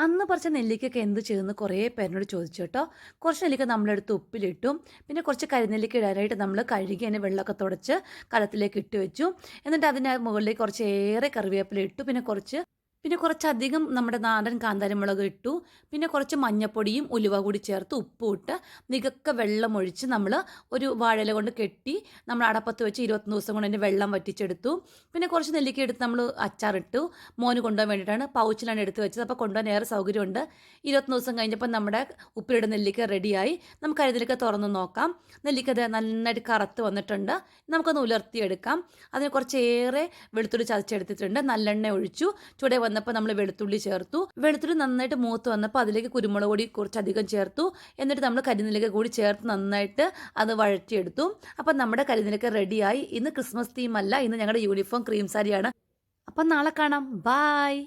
അന്ന് പറിച്ച നെല്ലിക്കയൊക്കെ എന്ത് ചെയ്തെന്ന് കുറേ പേരിനോട് ചോദിച്ചു കേട്ടോ. കുറച്ച് നെല്ലിക്ക നമ്മളെടുത്ത് ഉപ്പിലിട്ടു. പിന്നെ കുറച്ച് കരിനെല്ലിക്ക ഇടാനായിട്ട് നമ്മൾ കഴുകി അതിനെ വെള്ളമൊക്കെ തുടച്ച് കലത്തിലേക്ക് ഇട്ട് വെച്ചു. എന്നിട്ട് അതിന് മുകളിലേക്ക് കുറച്ചേറെ കറിവേപ്പില ഇട്ടു. പിന്നെ കുറച്ചധികം നമ്മുടെ നാടൻ കാന്താരിമുളക് ഇട്ടു. പിന്നെ കുറച്ച് മഞ്ഞപ്പൊടിയും ഉലുവ കൂടി ചേർത്ത് ഉപ്പും ഇട്ട് നികക്ക വെള്ളമൊഴിച്ച് നമ്മൾ ഒരു വാഴയില കൊണ്ട് കെട്ടി നമ്മൾ അടപ്പത്ത് വെച്ച് 21 ദിവസം കൊണ്ട് അതിൻ്റെ വെള്ളം വറ്റിച്ചെടുത്തു. പിന്നെ കുറച്ച് നെല്ലിക്ക എടുത്ത് നമ്മൾ അച്ചാറിട്ടു. മോന് കൊണ്ടുപോകാൻ വേണ്ടിയിട്ടാണ് പൗച്ചിലാണ് എടുത്ത് വെച്ചത്. അപ്പോൾ കൊണ്ടുപോകാൻ ഏറെ സൗകര്യമുണ്ട്. 21 ദിവസം കഴിഞ്ഞപ്പോൾ നമ്മുടെ ഉപ്പിലിടുന്ന നെല്ലിക്ക റെഡിയായി. നമുക്ക് അതിലേക്ക് തുറന്ന് നോക്കാം. നെല്ലിക്ക അത് നന്നായിട്ട് കറുത്ത് വന്നിട്ടുണ്ട്. നമുക്കൊന്ന് ഉലർത്തിയെടുക്കാം. അതിന് കുറച്ചേറെ വെളുത്തുള്ളി ചതച്ചെടുത്തിട്ടുണ്ട്. നല്ലെണ്ണ ഒഴിച്ചു. ചൂടെ വന്നപ്പോൾ നമ്മൾ വെളുത്തുള്ളി ചേർത്തു. വെളുത്തുള്ളി നന്നായിട്ട് മൂത്ത് വന്നപ്പോൾ അതിലേക്ക് കുരുമുളക് പൊടി കുറച്ചധികം ചേർത്തു. എന്നിട്ട് നമ്മൾ കരിനിലക്ക കൂടി ചേർത്ത് നന്നായിട്ട് അത് വഴറ്റിയെടുത്തു. അപ്പം നമ്മുടെ കരിനിലക്ക റെഡിയായി. ഇന്ന് ക്രിസ്മസ് തീം അല്ല, ഇന്ന് ഞങ്ങളുടെ യൂണിഫോം ക്രീം സാരിയാണ്. അപ്പം നാളെ കാണാം. ബായ്.